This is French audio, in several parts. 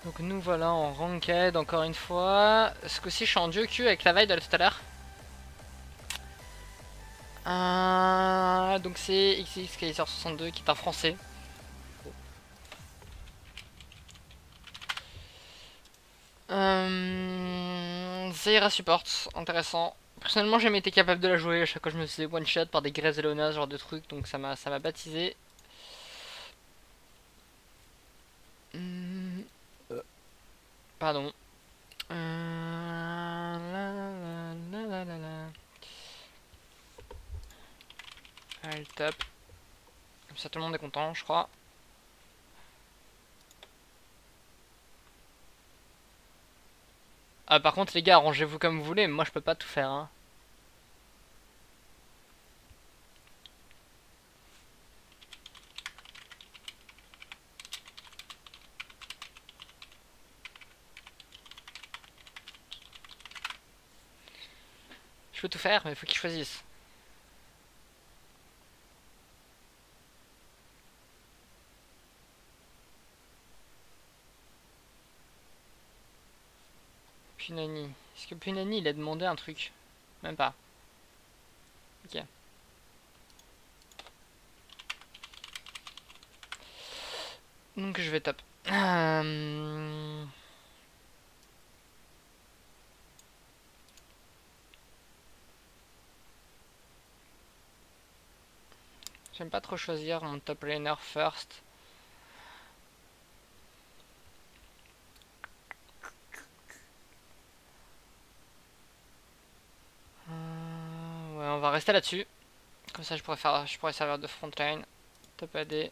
Donc nous voilà en ranked encore une fois. Ce coup-ci je suis en duo queue avec la veille de tout à l'heure. Donc c'est XXKaiser62 qui est un français. Zaira support, intéressant. Personnellement j'ai jamais été capable de la jouer, à chaque fois je me faisais one shot par des Grez et Leona, ce genre de trucs, donc ça m'a baptisé. Hum, Pardon. Allez, top. Comme ça tout le monde est content, je crois. Ah, par contre, les gars, arrangez-vous comme vous voulez, mais moi je peux pas tout faire. Hein. Je peux tout faire, mais il faut qu'ils choisissent. Punani. Est-ce que Punani il a demandé un truc? Même pas. Ok. Donc je vais top. J'aime pas trop choisir mon top laner first. Ouais, on va rester là-dessus. Comme ça, je pourrais servir de front line. Top AD.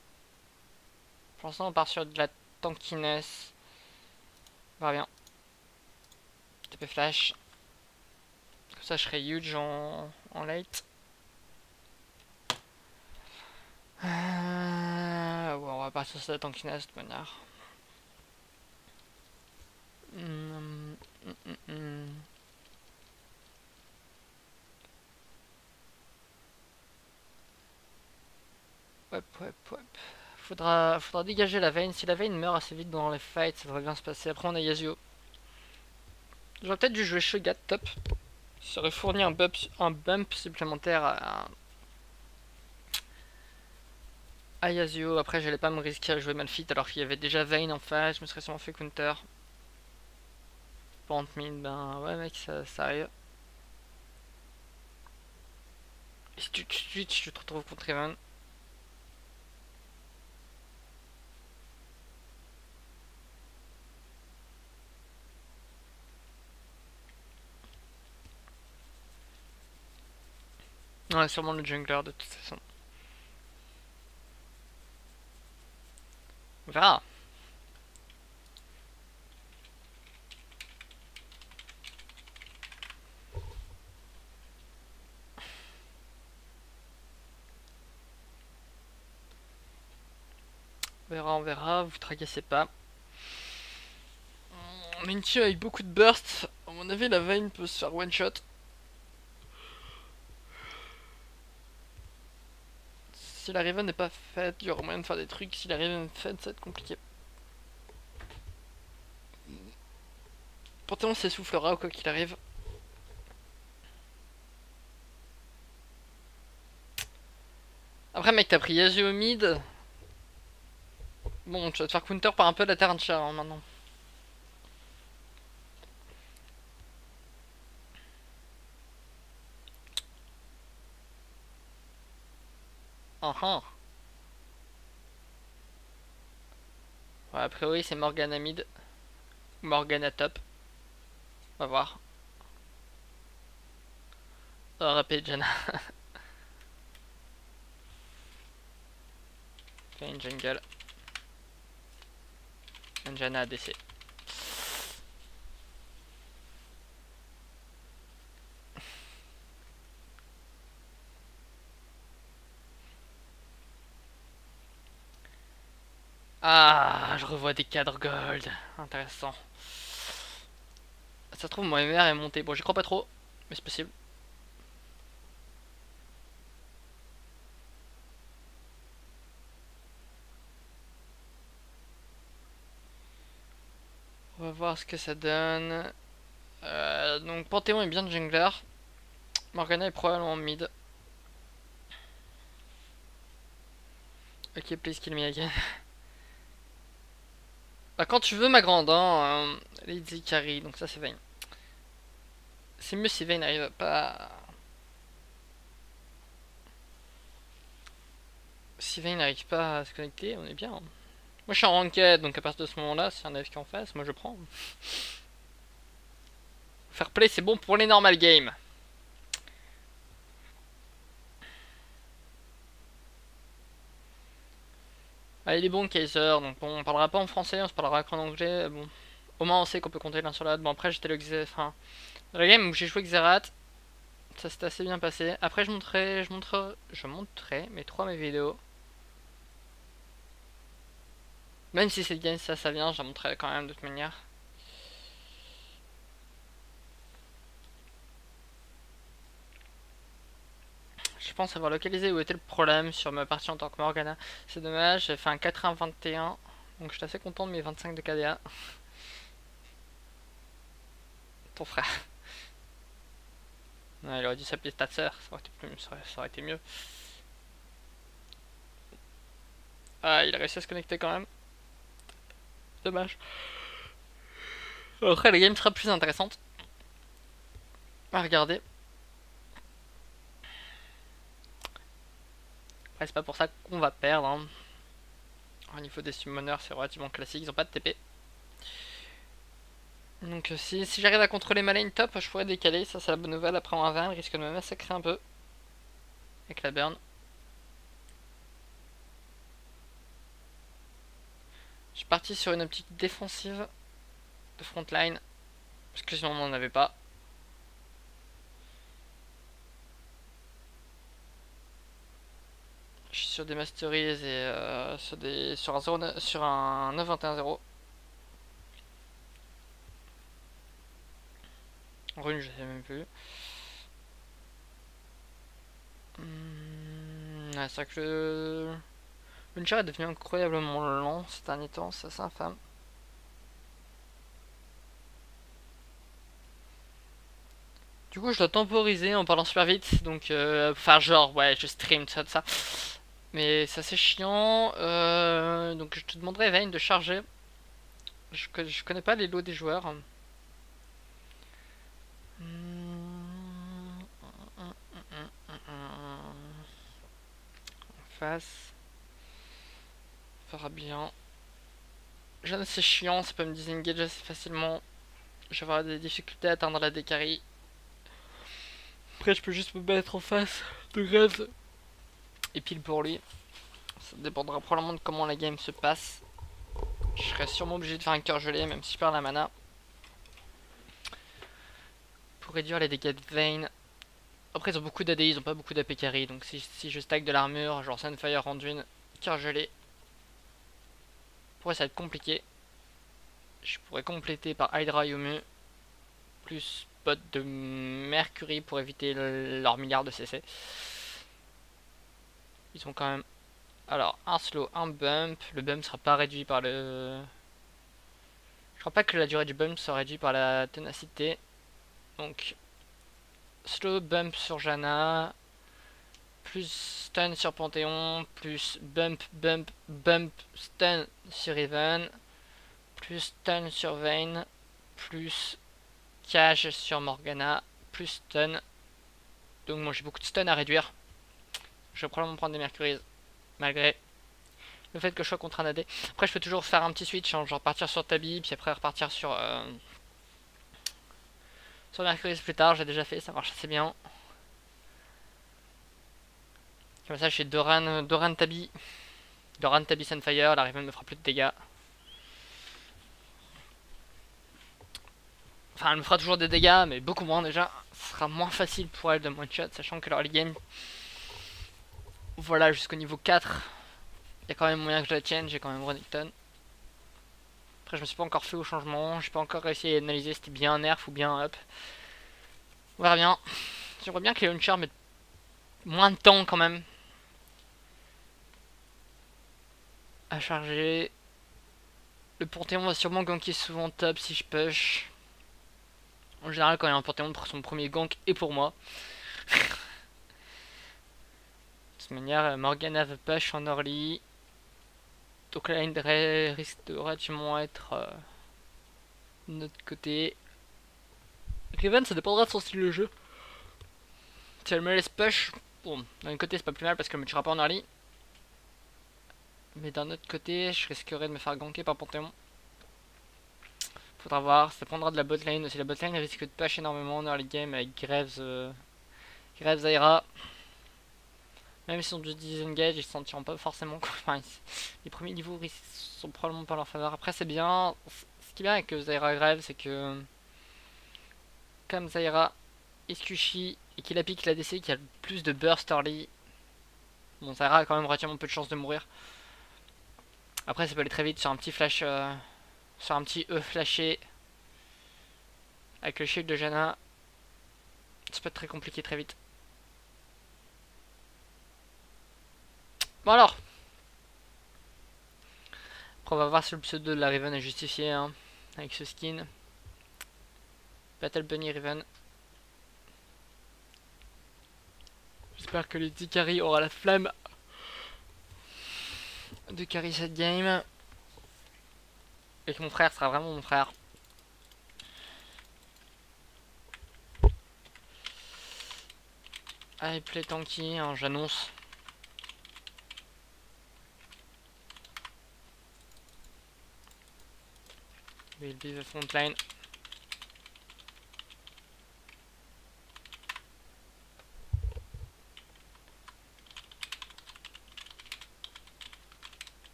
Pour l'instant, on part sur de la tankiness. On verra bien. TP flash. Comme ça, je serai huge en late. Ouais, on va partir sur la tankiness de toute manière. Hum, hum, hum, hum. Ouais, ouais, ouais. Faudra dégager la Vayne. Si la Vayne meurt assez vite dans les fights, ça devrait bien se passer. Après, on a Yasuo. J'aurais peut-être dû jouer Shogat top. Ça aurait fourni un bump supplémentaire à Yasuo. Après, j'allais pas me risquer à jouer Malphite alors qu'il y avait déjà Vayne en face. Je me serais sûrement fait counter. Pant mid, ben ouais, mec, ça arrive. Et si tu switch, tu te retrouves contre Evan. Ouais, sûrement le jungler de toute façon. On verra. On verra, vous tracassez pas. On a une team avec beaucoup de burst. À mon avis, la Vayne peut se faire one shot. Si la Riven n'est pas faite, il y aura moyen de faire des trucs. Si la Riven est faite, ça va être compliqué. Pourtant, on s'essoufflera quoi qu'il arrive. Après, mec, t'as pris Yasuo mid. Bon, tu vas te faire counter par un peu la terre entière hein, maintenant. Ah ah. Ouais, a priori, c'est Morgana mid. Morgana top. On va voir. Oh, rapide, Jana. Fait une jungle. Une Jana ADC. Ah, je revois des cadres gold. Intéressant. Ça se trouve, mon MR est monté. Bon, j'y crois pas trop, mais c'est possible. On va voir ce que ça donne. Donc Panthéon est bien de jungler. Morgana est probablement mid. Ok, please kill me again. Bah quand tu veux ma grande, hein. Lady carry, donc ça c'est Vayne. C'est mieux si Vayne n'arrive pas... Si Vayne n'arrive pas à se connecter, on est bien. Moi je suis en ranked, donc à partir de ce moment-là, si y a un AFK en face, moi je prends. Fair play, c'est bon pour les normal games. Ah, il est bon Kaiser, donc bon, on parlera pas en français, on se parlera qu'en anglais. Bon, au moins on sait qu'on peut compter l'un sur l'autre. Bon, après j'étais le enfin, dans la game où j'ai joué Xerath, ça s'était assez bien passé. Après je montrerai mes vidéos. Même si cette game ça vient, je la montrerai quand même de toute manière. Je pense avoir localisé où était le problème sur ma partie en tant que Morgana. C'est dommage, j'ai fait un 4-1-21. Donc je suis assez content de mes 25 de KDA. Ton frère. Non, il aurait dû s'appeler Statser, ça aurait été mieux. Ah, il a réussi à se connecter quand même. Dommage. Après, la game sera plus intéressante à regarder. Après, c'est pas pour ça qu'on va perdre. Hein. Au niveau des summoners, c'est relativement classique, ils ont pas de TP. Donc si j'arrive à contrôler ma lane top, je pourrais décaler, ça c'est la bonne nouvelle. Après en 1v1, il risque de me massacrer un peu. Avec la burn. Je suis parti sur une optique défensive de frontline. Parce que sinon on n'en avait pas. Je suis sur des masteries et sur un 9-21-0. Rune, je sais même plus. Ouais, c'est vrai que le Luncher est devenu incroyablement lent ces derniers temps, c'est assez infâme. Du coup, je dois temporiser en parlant super vite, donc enfin genre ouais, je stream tout ça. Mais c'est assez chiant, donc je te demanderai Vayne de charger. Je connais pas les lots des joueurs. En face. Fera bien. Jeanne c'est chiant, ça peut me disengage assez facilement. Je vais avoir des difficultés à atteindre la décarie. Après je peux juste me mettre en face de Grève. Et pile pour lui. Ça dépendra probablement de comment la game se passe. Je serai sûrement obligé de faire un cœur gelé, même si je perds la mana. Pour réduire les dégâts de Vayne. Après ils ont beaucoup d'AD, ils ont pas beaucoup d'AP carry. Donc si je stack de l'armure, genre Sunfire, Anduin, cœur gelé. Pour eux ça va être compliqué. Je pourrais compléter par Hydra Yumu. Plus bot de Mercury pour éviter leur milliard de CC. Ils ont quand même... Alors, un slow, un bump. Le bump sera pas réduit par le... Je crois pas que la durée du bump sera réduite par la ténacité. Donc, slow, bump sur Janna. Plus stun sur Panthéon. Plus bump, bump, bump, stun sur Riven. Plus stun sur Vayne. Plus cage sur Morgana. Plus stun. Donc moi j'ai beaucoup de stun à réduire. Je vais probablement prendre des Mercuries. Malgré le fait que je sois contre un AD. Après je peux toujours faire un petit switch, hein, genre partir sur Tabi, puis après repartir sur Mercury plus tard. J'ai déjà fait, ça marche assez bien. Comme ça je fais Doran Tabi. Doran Tabi Sunfire, la Riven ne me fera plus de dégâts. Enfin elle me fera toujours des dégâts, mais beaucoup moins déjà. Ce sera moins facile pour elle de one shot, sachant que l'early game, voilà, jusqu'au niveau 4, il y a quand même moyen que je la tienne, j'ai quand même Renekton. Après je me suis pas encore fait au changement, j'ai pas encore réussi à analyser si c'était bien un nerf ou bien un up. On verra bien. J'aimerais bien que les launchers mettent moins de temps quand même à charger. Le Panthéon va sûrement ganker souvent top si je push. En général, quand il y a un Panthéon pour son premier gank et pour moi. De toute manière, Morgana veut push en early. Donc là, il risque de relativement être de notre côté. Riven, ça dépendra de son style de jeu. Si elle me laisse push, bon, d'un côté, c'est pas plus mal parce qu'elle me tuera pas en early. Mais d'un autre côté, je risquerais de me faire ganker par Panthéon. Faudra voir, ça dépendra de la botlane aussi. La botlane risque de push énormément en early game avec Graves, Graves Zyra. Même si on disengage, ils se sentiront pas forcément. Enfin, les premiers niveaux sont probablement pas en leur faveur. Après, c'est bien. Ce qui est bien avec Zyra Graves, c'est que comme Zyra est squishy et qu'il a pique la DC qui a le plus de burst early, bon, Zyra a quand même relativement peu de chances de mourir. Après, ça peut aller très vite sur un petit flash, sur un petit E flashé avec le shield de Janna. Ça peut être très compliqué très vite. Bon alors, après on va voir si le pseudo de la Riven est justifié hein, avec ce skin. Battle Bunny Riven. J'espère que Lady Carry aura la flamme de carry cette game. Et que mon frère sera vraiment mon frère. Allez, play tanky, hein, j'annonce. Will be the front line.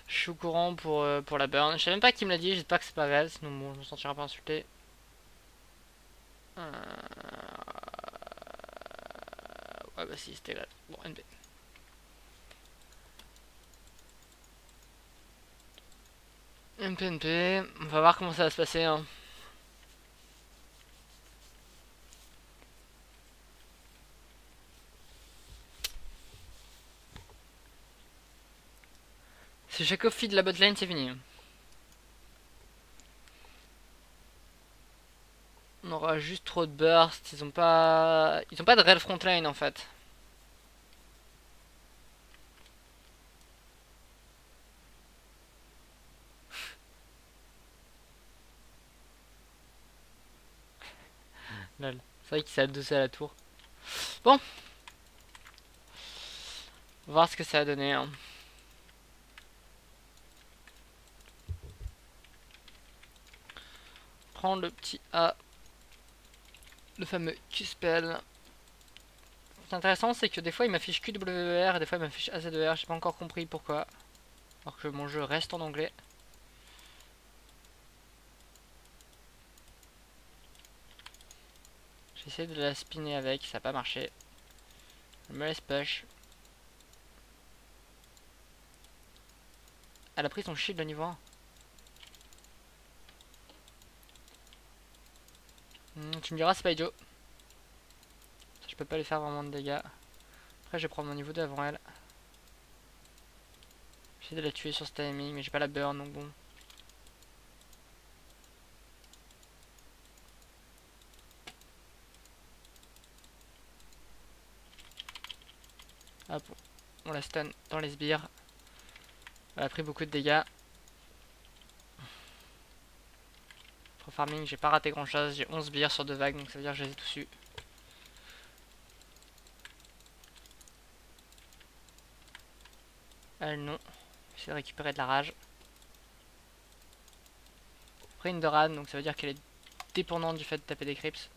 Je suis au courant pour la burn. Je sais même pas qui me l'a dit, j'espère que c'est pas réel, sinon bon, je me sentirai pas insulté. Ouais bah si, c'était réel. Bon, NB. NP, on va voir comment ça va se passer. Hein. Si chaque feed de la botlane, c'est fini. On aura juste trop de burst. Ils ont pas de real frontline en fait. Lol. C'est vrai qu'il s'est adossé à la tour. Bon. On va voir ce que ça a donné. Hein. Prendre le petit A. Le fameux Q-spell. Ce intéressant, c'est que des fois il m'affiche QWER et des fois il m'affiche AZER. J'ai pas encore compris pourquoi. Alors que mon jeu reste en anglais. J'ai essayé de la spinner avec, ça n'a pas marché. Je me laisse push. Elle a pris son shield de niveau 1. Tu me diras, c'est pas idiot. Je peux pas lui faire vraiment de dégâts. Après, je vais prendre mon niveau 2 avant elle. J'essaie de la tuer sur ce timing, mais j'ai pas la burn donc bon. Hop, on la stun dans les sbires. Elle a pris beaucoup de dégâts. Pour farming, j'ai pas raté grand chose. J'ai 11 sbires sur 2 vagues, donc ça veut dire que je les ai tous eu. Elle non. J'essaie de récupérer de la rage. Après une Doran, donc ça veut dire qu'elle est dépendante du fait de taper des creeps.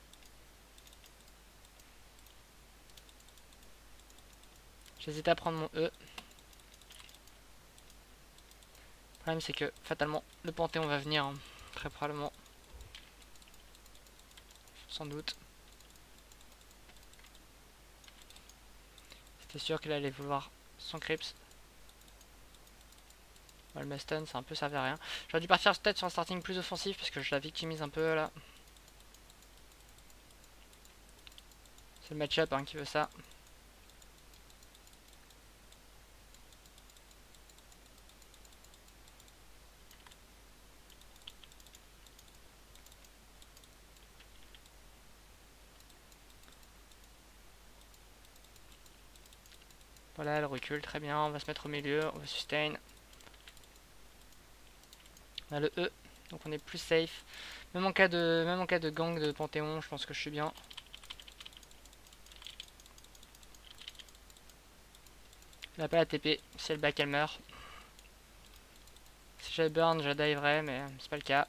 J'hésite à prendre mon E. Le problème c'est que fatalement le Panthéon va venir, hein, très probablement. Sans doute. C'est sûr qu'il allait vouloir son Crips. Bon, le Maston, ça a un peu servi à rien. J'aurais dû partir peut-être sur un starting plus offensif parce que je la victimise un peu là. C'est le match-up hein, qui veut ça. Voilà, elle recule, très bien, on va se mettre au milieu, on va sustain. On a le E, donc on est plus safe. Même en cas de gang de Panthéon, je pense que je suis bien. Elle n'a pas la TP, si elle back elle meurt. Si j'avais burn, je la diverais, mais c'est pas le cas.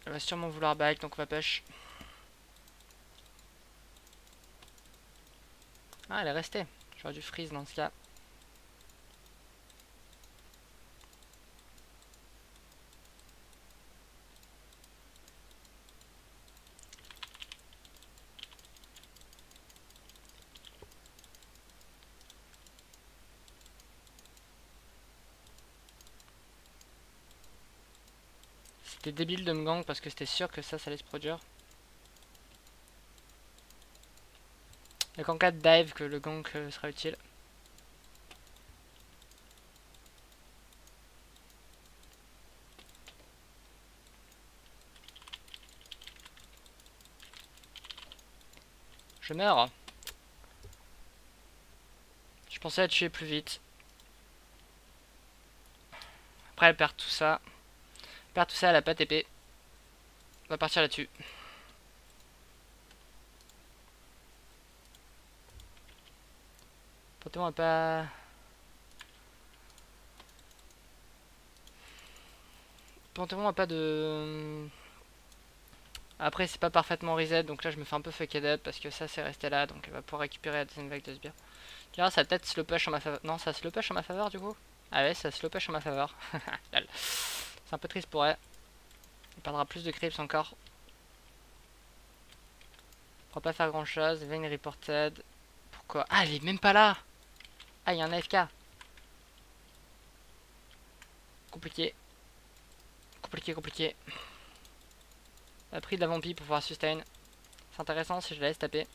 Elle va sûrement vouloir back, donc on va push. Ah, elle est restée. J'aurais dû freeze dans ce cas. C'était débile de me gang parce que c'était sûr que ça allait se produire. Il n'y a qu'en cas de dive que le gank sera utile. Je meurs. Je pensais la tuer plus vite. Après elle perd tout ça. Elle perd tout ça, elle a pas TP. On va partir là-dessus. Panthéon a pas... Panthéon a pas de... Après c'est pas parfaitement reset, donc là je me fais un peu fucked up parce que ça c'est resté là, donc elle va pouvoir récupérer la deuxième vague de sbire. Tu vois, ça va peut-être slow push en ma faveur. Non, ça slow push en ma faveur du coup. Ah ouais, ça slow push en ma faveur. C'est un peu triste pour elle. Elle perdra plus de creeps encore. On pourra pas faire grand chose. Vein reported. Pourquoi? Ah, elle est même pas là. Ah, il y a un AFK. Compliqué. Compliqué, compliqué. Elle a pris de la vampi pour pouvoir sustain. C'est intéressant si je la laisse taper.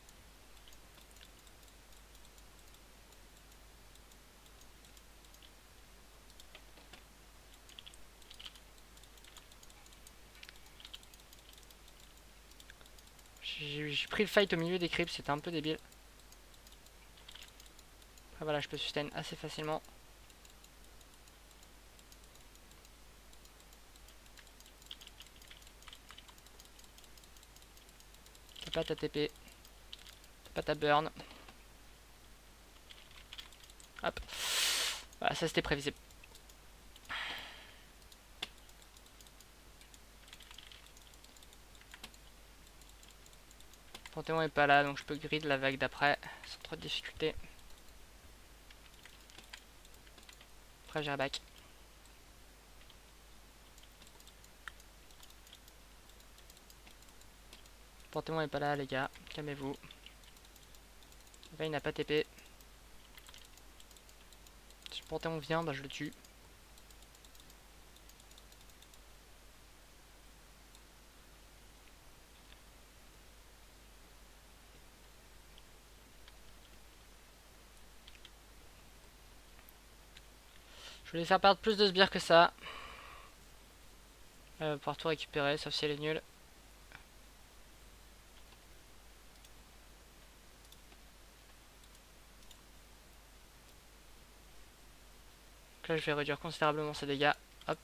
J'ai pris le fight au milieu des creeps, c'était un peu débile. Après voilà, je peux sustain assez facilement. T'as pas ta TP. T'as pas ta burn. Hop. Voilà, ça c'était prévisible. Panthéon est pas là, donc je peux grid la vague d'après sans trop de difficulté. Après j'irai back. Panthéon est pas là les gars, calmez-vous. Vein n'a pas TP. Si le Panthéon vient, bah je le tue. Je voulais faire perdre plus de sbires que ça. Pouvoir tout récupérer, sauf si elle est nulle. Donc là je vais réduire considérablement ses dégâts. Hop.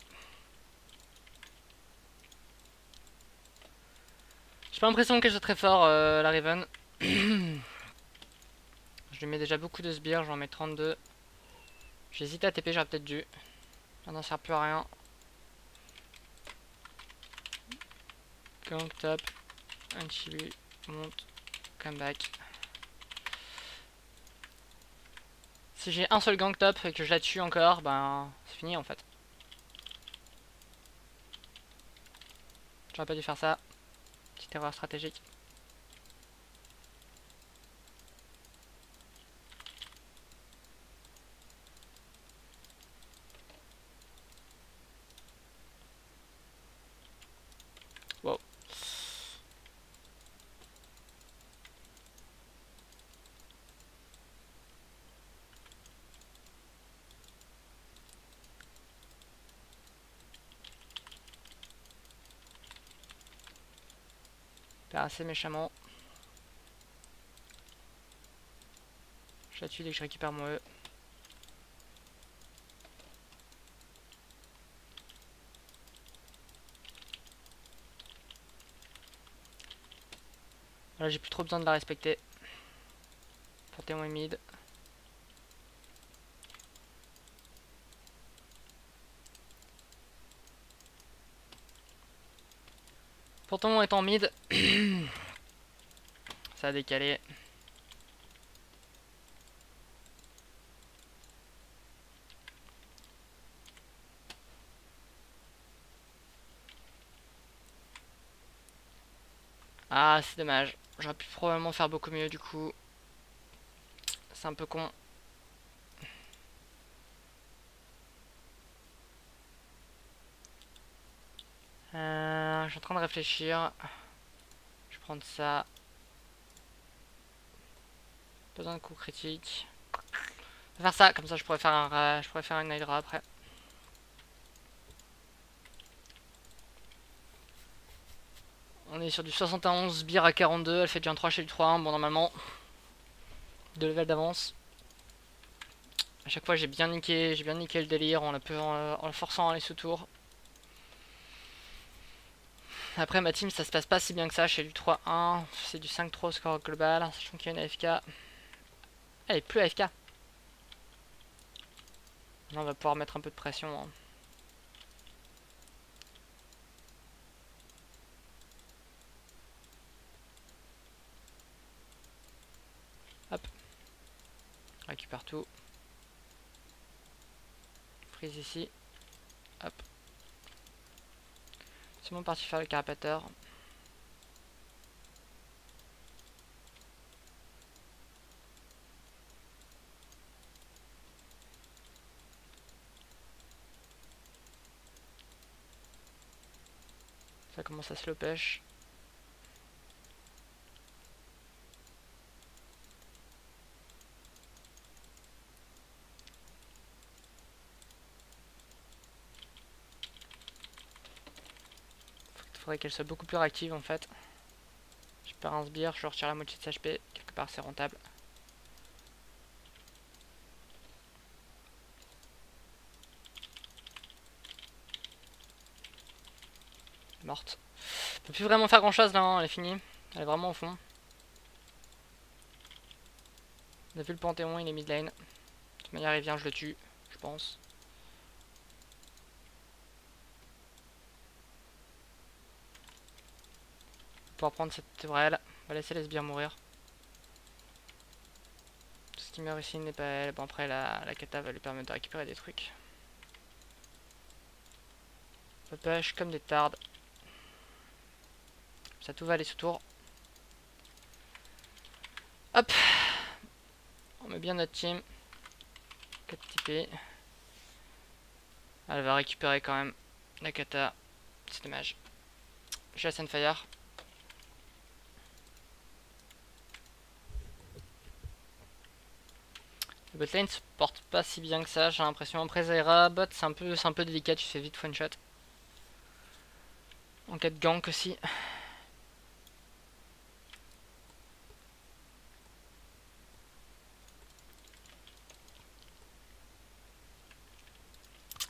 J'ai pas l'impression qu'elle soit très fort la Riven. Je lui mets déjà beaucoup de sbires, j'en mets 32. J'hésite à TP, j'aurais peut-être dû. Ça n'en sert plus à rien. Gang top. Un chibi. Monte. Come back. Si j'ai un seul gang top et que je la tue encore, ben c'est fini en fait. J'aurais pas dû faire ça. Petite erreur stratégique. Wow. Pas assez méchamment. Je la tue dès que je récupère mon E. Voilà, j'ai plus trop besoin de la respecter. Panthéon est mid. Panthéon est en mid. Ça a décalé. Ah, c'est dommage. J'aurais pu probablement faire beaucoup mieux du coup. C'est un peu con. Je suis en train de réfléchir. Je vais prendre ça. Besoin de coups critiques. Je vais faire ça, comme ça je pourrais faire une Hydra après. On est sur du 71 sbire à 42, elle fait du 1-3 chez du 3-1, bon normalement. 2 levels d'avance. A chaque fois j'ai bien niqué le délire en le forçant à aller sous tour. Après ma team ça se passe pas si bien que ça, chez du 3-1, c'est du 5-3 au score global, sachant qu'il y a une AFK. Elle est plus AFK. Là on va pouvoir mettre un peu de pression. Hein. Hop. Récupère tout. Freeze ici. Hop. C'est bon parti faire le carapateur. Ça commence à slow pêche. Faudrait qu'elle soit beaucoup plus réactive en fait. Je perds un sbire, je retire la moitié de sa HP. Quelque part c'est rentable. Morte. On peut plus vraiment faire grand chose là, hein, elle est finie. Elle est vraiment au fond. On a vu le Panthéon, il est mid lane. De toute manière, il vient, je le tue, je pense. Pour prendre cette tourelle, on va laisser les sbires mourir. Tout ce qui meurt ici n'est pas elle. Bon, après, la kata va lui permettre de récupérer des trucs. On push comme des tardes. Ça tout va aller sous tour. Hop! On met bien notre team. 4 TP. Elle va récupérer quand même la kata. C'est dommage. J'ai la Sunfire. Le botlane se porte pas si bien que ça, j'ai l'impression. Après Zaira, bot c'est un peu délicat, tu fais vite one shot. En cas de gank aussi.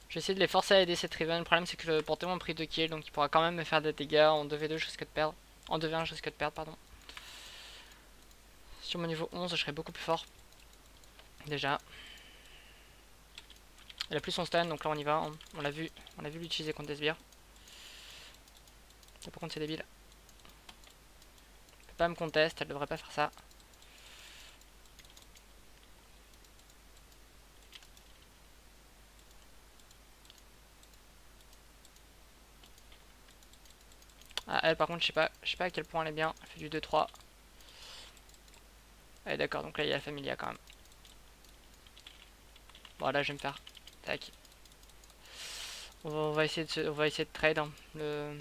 J'ai essayé de les forcer à aider cette Riven. Le problème c'est que le Panthéon a pris 2 kills, donc il pourra quand même me faire des dégâts. En 2v2 je risque de perdre. En 2v1 je risque de perdre, pardon. Sur mon niveau 11 je serai beaucoup plus fort. Déjà. Elle a plus son stun, donc là on y va. On l'a vu l'utiliser contre des sbires. Par contre c'est débile. Elle peut pas me contest, elle devrait pas faire ça. Elle par contre je sais pas à quel point elle est bien. Elle fait du 2-3. Allez d'accord, donc là il y a la Familia quand même. Bon là je vais me faire. Tac. On va essayer de trade hein, le...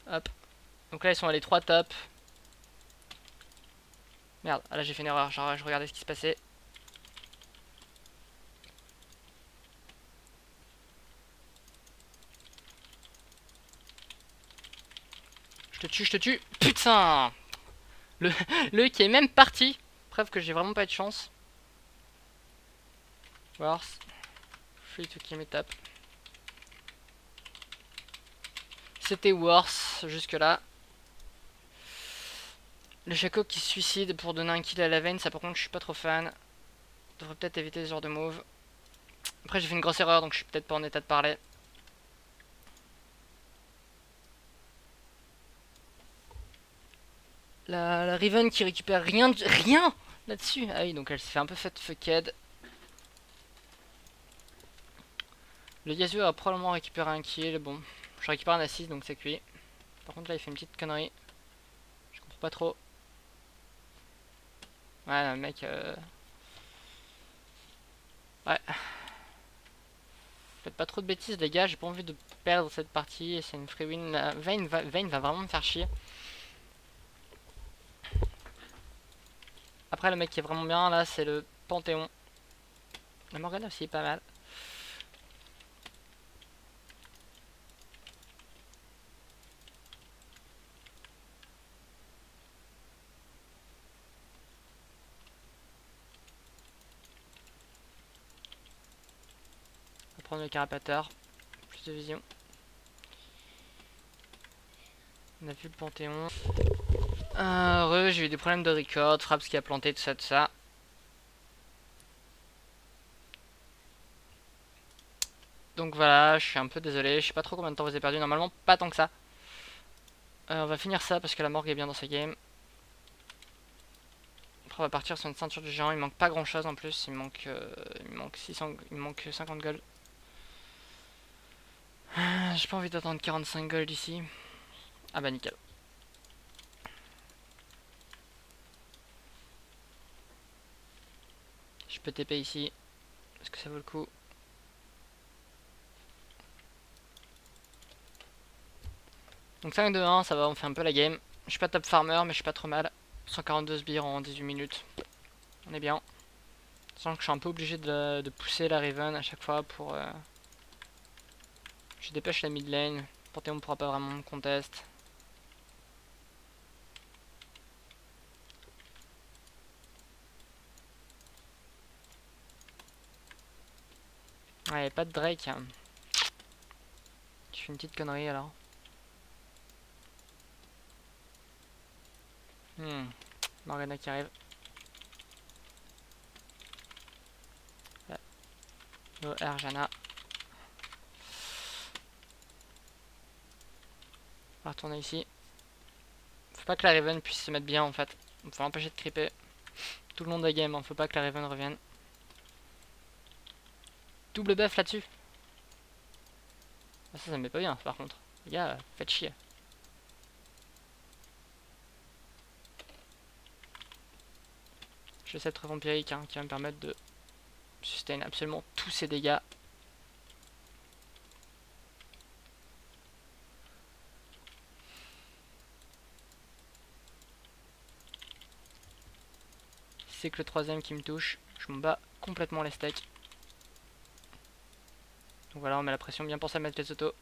Hop. Donc là ils sont allés 3 top. Merde, là j'ai fait une erreur, genre je regardais ce qui se passait. Je te tue, je te tue. Putain. Le qui est même parti. Preuve que j'ai vraiment pas de chance. Worse. Free to kill me top. C'était worse jusque là. Le Shaco qui se suicide pour donner un kill à la veine, ça par contre je suis pas trop fan. Devrais peut-être éviter ce genre de move. Après j'ai fait une grosse erreur donc je suis peut-être pas en état de parler. La Riven qui récupère rien là-dessus. Ah oui, donc elle s'est fait un peu fucked. Le Yasuo a probablement récupéré un kill. Bon, je récupère un assist donc c'est cuit. Par contre là il fait une petite connerie. Je comprends pas trop. Ouais, le mec... Ouais. Faites pas trop de bêtises les gars, j'ai pas envie de perdre cette partie. Et c'est une free win. Vayne va vraiment me faire chier. Après le mec qui est vraiment bien là c'est le Panthéon. La Morgana aussi est pas mal. On va prendre le carapateur. Plus de vision. On a vu le Panthéon. J'ai eu des problèmes de record, Fraps qui a planté, tout ça. Donc voilà, je suis un peu désolé, je sais pas trop combien de temps vous avez perdu, normalement pas tant que ça. On va finir ça parce que la morgue est bien dans sa game. Après on va partir sur une ceinture du géant, il manque pas grand chose en plus, il manque 50 gold. J'ai pas envie d'attendre 45 gold ici. Ah bah nickel. Je peux TP ici, est-ce que ça vaut le coup? Donc 5-2-1, ça va, on fait un peu la game. Je suis pas top farmer mais je suis pas trop mal. 142 sbires en 18 minutes. On est bien. Sachant que je suis un peu obligé de pousser la Riven à chaque fois pour... Je dépêche la mid lane. Panthéon ne pourra pas vraiment me contest. Ouais, pas de Drake. Hein. Je fais une petite connerie alors. Morgana qui arrive. No Arjana. On va retourner ici. Faut pas que la Riven puisse se mettre bien en fait. Faut l'empêcher de creeper. Tout le monde a game, hein. Faut pas que la Riven revienne. Double buff là-dessus. Ah, ça me met pas bien par contre. Les gars, faites chier. J'ai cette vampirique hein, qui va me permettre de sustain absolument tous ces dégâts. C'est que le troisième qui me touche, je m'en bats complètement les steaks. Donc voilà, on met la pression, bien penser à mettre les autos.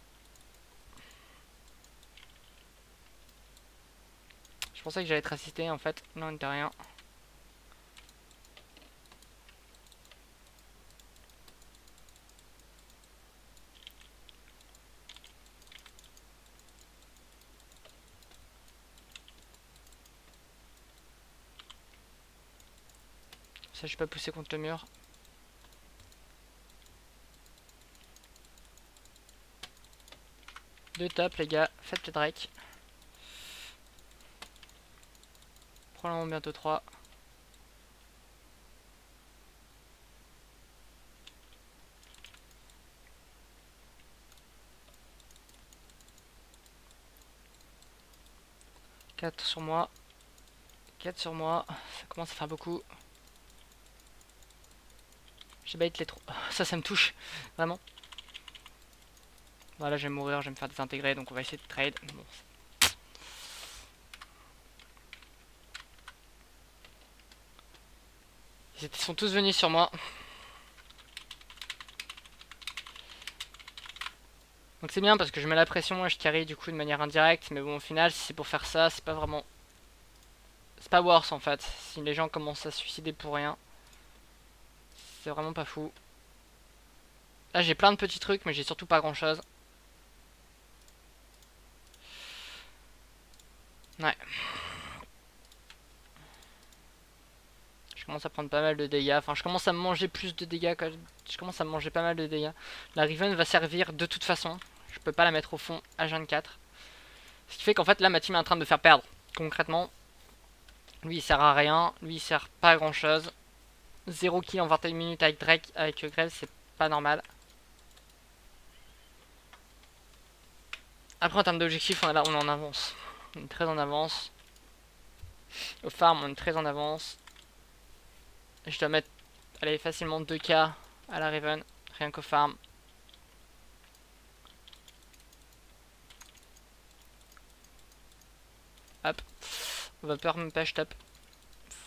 Je pensais que j'allais être assisté en fait, non, il n'était rien. Ça, je suis pas poussé contre le mur. Deux top les gars, faites le Drake. Probablement bientôt 3. 4 sur moi. 4 sur moi. Ça commence à faire beaucoup. J'ai bait les trop. Ça me touche. Vraiment. Voilà, je vais mourir, je vais me faire désintégrer, donc on va essayer de trade. Bon. Ils sont tous venus sur moi. Donc c'est bien parce que je mets la pression et je carry du coup de manière indirecte. Mais bon, au final, si c'est pour faire ça, c'est pas vraiment... C'est pas worse en fait. Si les gens commencent à se suicider pour rien. C'est vraiment pas fou. Là, j'ai plein de petits trucs, mais j'ai surtout pas grand chose. Ouais. Je commence à prendre pas mal de dégâts. Enfin, je commence à manger plus de dégâts. Je commence à manger pas mal de dégâts. La Riven va servir de toute façon. Je peux pas la mettre au fond H24. Ce qui fait qu'en fait, là, ma team est en train de me faire perdre. Concrètement, lui, il sert à rien. Lui, il sert pas à grand chose. 0 kill en 21 minutes avec Drake, avec Graves, c'est pas normal. Après, en termes d'objectifs, on est là, on est en avance. On est très en avance. Au farm, on est très en avance. Je dois mettre, allez, facilement 2k à la Riven, rien qu'au farm. Hop. On va peur me pêche top.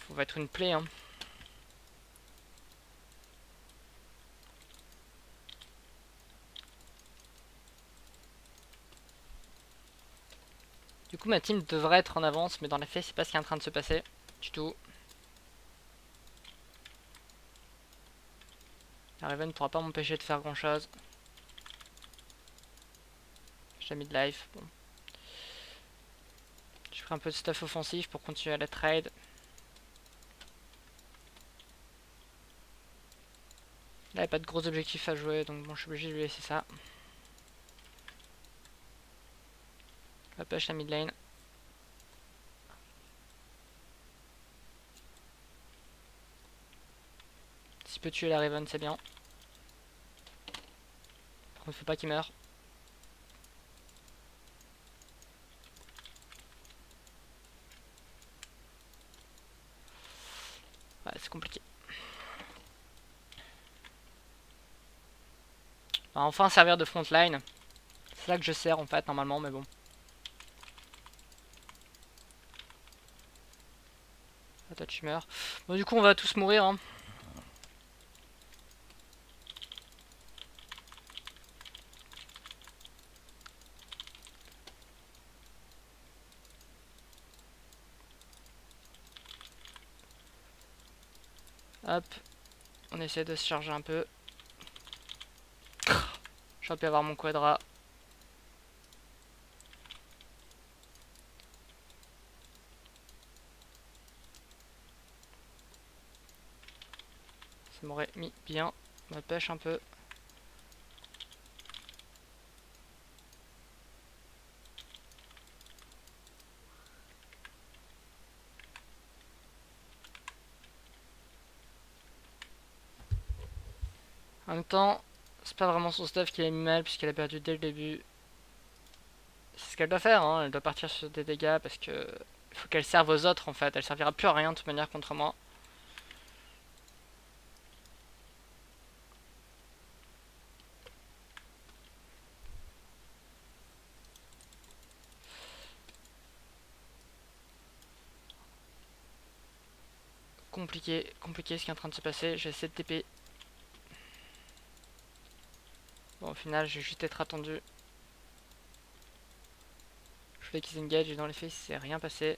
On va être une plaie, hein. Du coup, ma team devrait être en avance, mais dans les faits, c'est pas ce qui est en train de se passer du tout. La Riven ne pourra pas m'empêcher de faire grand chose. J'ai mis de life. Bon. Je ferai un peu de stuff offensif pour continuer à la trade. Là, il n'y a pas de gros objectifs à jouer, donc bon, je suis obligé de lui laisser ça. La pêche la mid lane. S'il peut tuer la Riven, c'est bien. Par contre, faut pas qu'il meure. Ouais, c'est compliqué. On va enfin servir de frontline. C'est là que je sers en fait, normalement, mais bon. Ah, toi, tu meurs. Bon, du coup, on va tous mourir, hein. Hop. On essaie de se charger un peu. J'aurais pu avoir mon quadra. Ça m'aurait mis bien. Ma pêche un peu. En même temps, c'est pas vraiment son stuff qui a mis mal puisqu'elle a perdu dès le début. C'est ce qu'elle doit faire, hein. Elle doit partir sur des dégâts parce que il faut qu'elle serve aux autres en fait. Elle servira plus à rien de toute manière contre moi. Compliqué, compliqué ce qui est en train de se passer. J'ai essayé de TP. Bon, au final, je vais juste être attendu. Je voulais qu'ils engage et dans les faits, il s'est rien passé.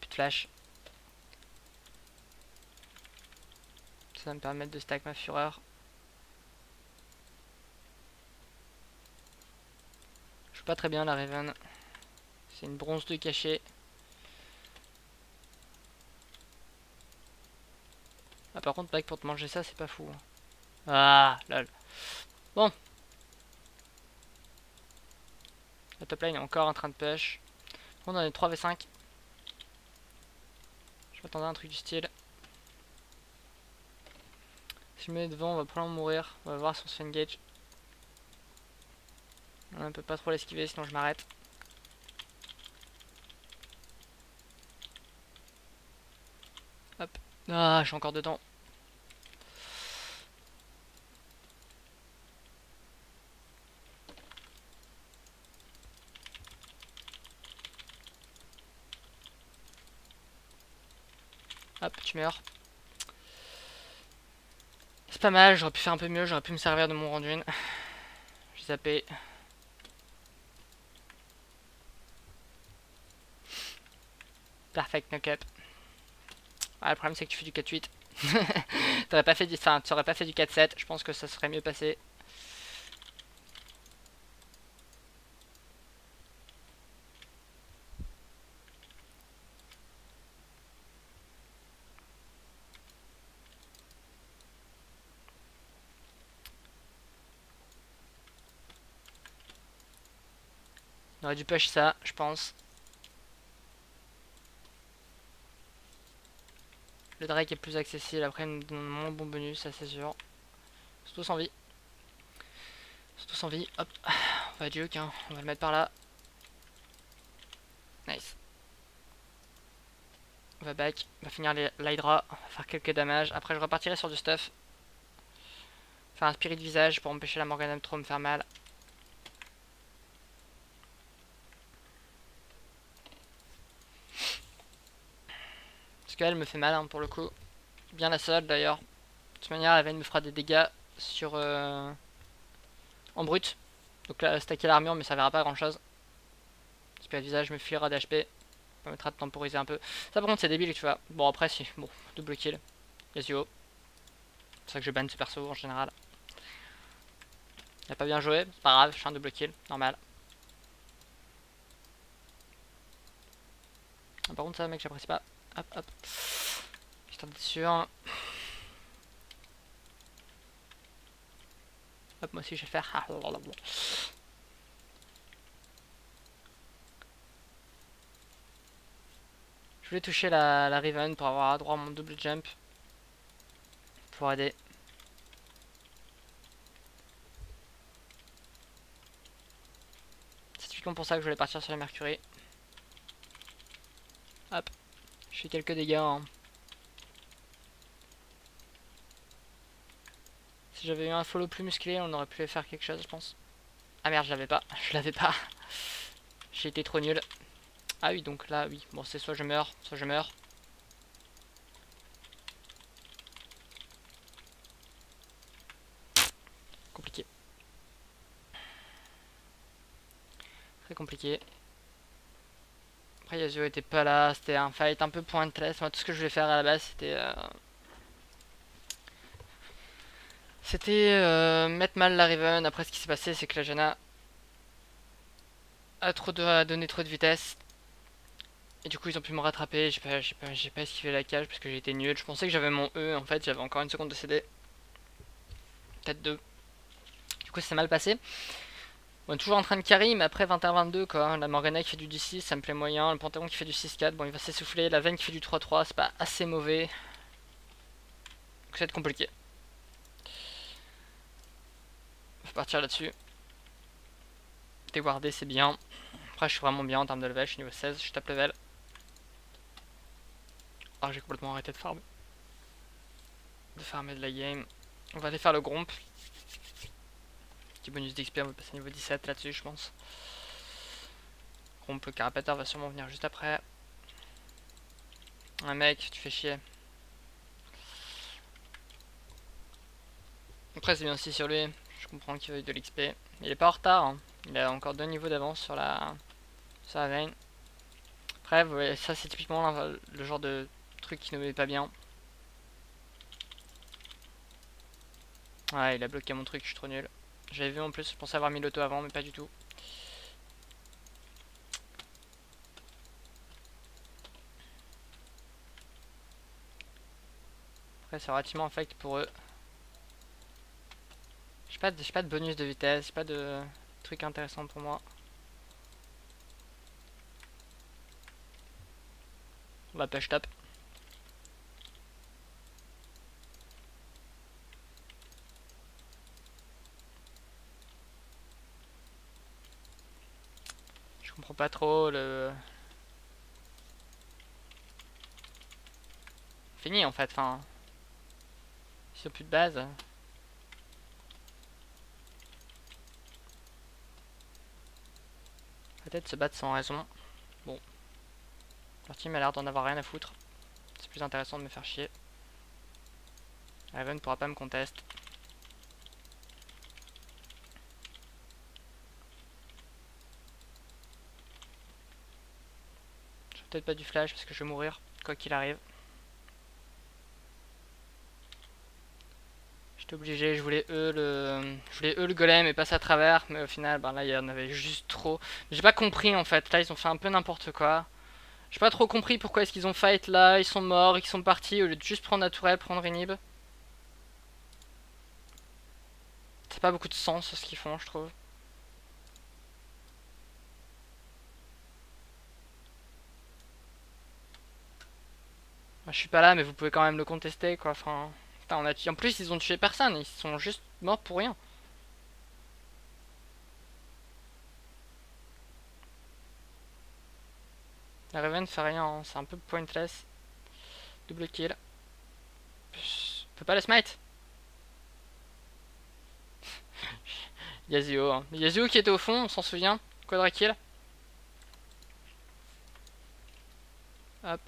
Plus de flash. Ça va me permettre de stack ma fureur. Je joue pas très bien la Raven. C'est une bronze de cachet. Ah, par contre, pas que pour te manger ça, c'est pas fou. Ah, lol. Bon. La top lane est encore en train de push. On en est 3v5. Je m'attendais à un truc du style. Si je me mets devant, on va probablement mourir. On va voir si on se fait engage. On peut pas trop l'esquiver sinon je m'arrête. Hop. Ah, je suis encore dedans. Hop, tu meurs. C'est pas mal, j'aurais pu faire un peu mieux, j'aurais pu me servir de mon rendu. J'ai zappé. Perfect knock-up. Ah, le problème c'est que tu fais du 4-8. T'aurais pas fait du... Enfin, tu aurais pas fait du 4-7, je pense que ça serait mieux passé. On aurait dû push ça, je pense. Le Drake est plus accessible, après il nous donne moins bon bonus, ça c'est sûr. Surtout sans vie. Surtout sans vie, hop. On va duke, hein. On va le mettre par là. Nice. On va back, on va finir l'Hydra, on va faire quelques damages. Après je repartirai sur du stuff. Faire un spirit de visage pour empêcher la Morgana de trop me faire mal. Parce qu'elle me fait mal hein, pour le coup. Bien la seule d'ailleurs. De toute manière la veine me fera des dégâts sur en brut. Donc là stacker l'armure mais ça verra pas grand chose. Spirit de visage me filera d'HP. Ça permettra de temporiser un peu. Ça par contre c'est débile tu vois. Bon après si. Bon, double kill. Yasuo. C'est pour ça que je banne ce perso en général. Il a pas bien joué, c'est pas grave, je fais un double kill, normal. Ah, par contre ça mec j'apprécie pas. Hop hop. Histoire d'être sûr. Hop moi aussi je vais faire. Je voulais toucher la Riven pour avoir droit à mon double jump. Pour aider. C'est typiquement pour ça que je voulais partir sur la Mercury. Hop. Je fais quelques dégâts hein. Si j'avais eu un follow plus musclé, on aurait pu faire quelque chose, je pense. Ah merde, je l'avais pas. Je l'avais pas. J'ai été trop nul. Ah oui, donc là, oui. Bon, c'est soit je meurs, soit je meurs. Compliqué. Très compliqué. Après, Yasuo était pas là. C'était un fight un peu pointless. Moi, tout ce que je voulais faire à la base, c'était mettre mal la Riven. Après, ce qui s'est passé, c'est que la Janna a donné trop de vitesse. Et du coup, ils ont pu me rattraper. J'ai pas esquivé la cage parce que j'ai été nul. Je pensais que j'avais mon E. En fait, j'avais encore une seconde de CD. Peut-être deux. Du coup, c'est mal passé. On est toujours en train de carry, mais après 21-22, quoi. La Morgana qui fait du 10-6, ça me plaît moyen. Le Panthéon qui fait du 6-4, bon, il va s'essouffler. La Veine qui fait du 3-3, c'est pas assez mauvais. Donc, ça va être compliqué. Faut partir là-dessus. Déguarder, c'est bien. Après, je suis vraiment bien en termes de level. Je suis niveau 16, je tape level. Ah, j'ai complètement arrêté de farmer de la game. On va aller faire le Gromp. Petit bonus d'XP, on va passer niveau 17 là-dessus, je pense. Gromp, le carapateur va sûrement venir juste après. Un mec, tu fais chier. Après, c'est bien aussi sur lui. Je comprends qu'il veuille de l'XP. Il est pas en retard. Hein. Il a encore 2 niveaux d'avance sur la veine. Après, vous voyez, ça c'est typiquement le genre de truc qui ne met pas bien. Ouais, il a bloqué mon truc, je suis trop nul. J'avais vu en plus, je pensais avoir mis l'auto avant, mais pas du tout. Après, c'est relativement affect pour eux. J'ai pas de bonus de vitesse, j'ai pas de truc intéressant pour moi. On va push top. comprends pas trop le... Fini en fait, enfin... S'il n'y a plus de base... Peut-être se battre sans raison. Bon. Leur team a l'air d'en avoir rien à foutre. C'est plus intéressant de me faire chier. Raven pourra pas me contest. Je vais peut-être pas du flash parce que je vais mourir, quoi qu'il arrive. J'étais obligé, je voulais le golem et passer à travers, mais au final, ben là il y en avait juste trop. J'ai pas compris en fait, là ils ont fait un peu n'importe quoi. J'ai pas trop compris pourquoi est-ce qu'ils ont fight là, ils sont morts, ils sont partis au lieu de juste prendre la tourelle, prendre inhib. C'est pas beaucoup de sens ce qu'ils font, je trouve. Moi, je suis pas là, mais vous pouvez quand même le contester quoi. Enfin, putain, en plus ils ont tué personne, ils sont juste morts pour rien. La Raven fait rien, hein. C'est un peu pointless. Double kill. Peut pas le smite. Yasuo, hein. Yasuo qui était au fond, on s'en souvient. Quadra kill. Hop.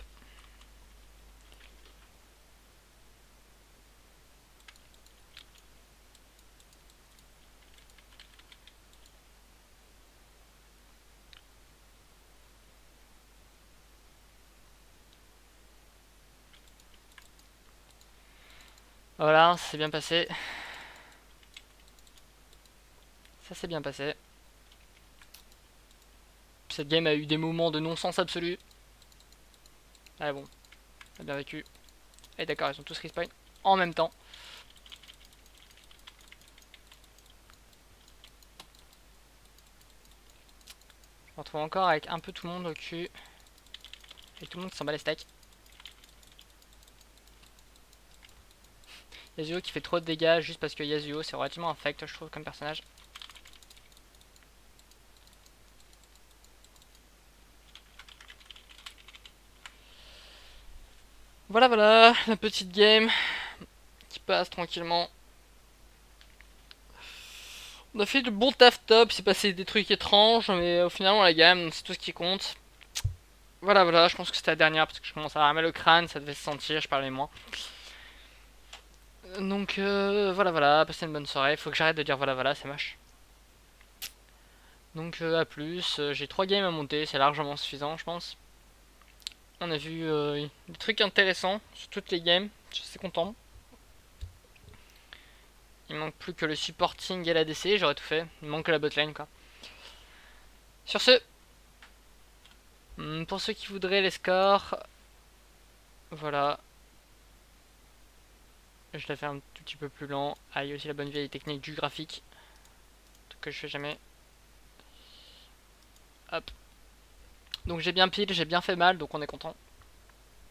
Voilà, c'est bien passé. Ça s'est bien passé. Cette game a eu des moments de non-sens absolu. Ah bon, on a bien vécu. Et d'accord, ils sont tous respawn en même temps. Je me retrouve encore avec un peu tout le monde au cul. Et tout le monde qui s'en bat les steaks. Yasuo qui fait trop de dégâts juste parce que Yasuo c'est relativement infect je trouve comme personnage. Voilà voilà, la petite game qui passe tranquillement. On a fait de bons taf top, il s'est passé des trucs étranges, mais au final on la gamme, c'est tout ce qui compte. Voilà voilà, je pense que c'était la dernière parce que je commence à avoir mal au crâne, ça devait se sentir, je parlais moins. Donc voilà voilà, passez une bonne soirée, faut que j'arrête de dire voilà voilà, c'est moche. Donc à plus, j'ai 3 games à monter, c'est largement suffisant je pense. On a vu des trucs intéressants sur toutes les games, je suis assez content. Il manque plus que le supporting et la DC, j'aurais tout fait. Il manque que la botlane quoi. Sur ce, pour ceux qui voudraient les scores, voilà. Je la fais un tout petit peu plus lent. Ah, il y a aussi la bonne vieille technique du graphique. Truc que je fais jamais. Hop. Donc j'ai bien pile, j'ai bien fait mal, donc on est content.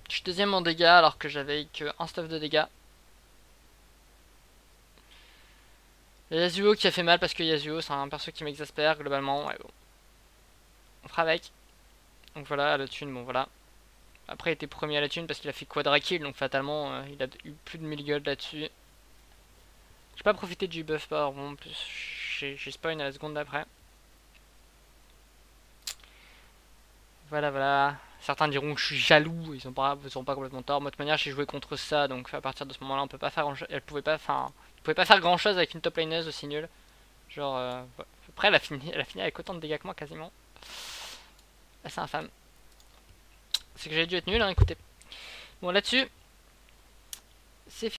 Je suis deuxième en dégâts alors que j'avais que un stuff de dégâts. Il y a Yasuo qui a fait mal parce que Yasuo c'est un perso qui m'exaspère globalement. Ouais, bon. On fera avec. Donc voilà, la thune, bon voilà. Après il était premier à la thune parce qu'il a fait quadra kill, donc fatalement il a eu plus de 1000 gold là-dessus. J'ai pas profité du buff par bon, plus j'ai spawn à la seconde d'après. Voilà voilà. Certains diront que je suis jaloux, ils ont pas complètement tort. Moi de toute manière j'ai joué contre ça, donc à partir de ce moment-là on peut pas faire elle pouvait pas, enfin, pouvait pas faire grand chose avec une top laneuse aussi nulle. Genre après elle a fini avec autant de dégâts que moi quasiment. C'est infâme. C'est que j'ai dû être nul hein, écoutez. Bon là-dessus, c'est fini.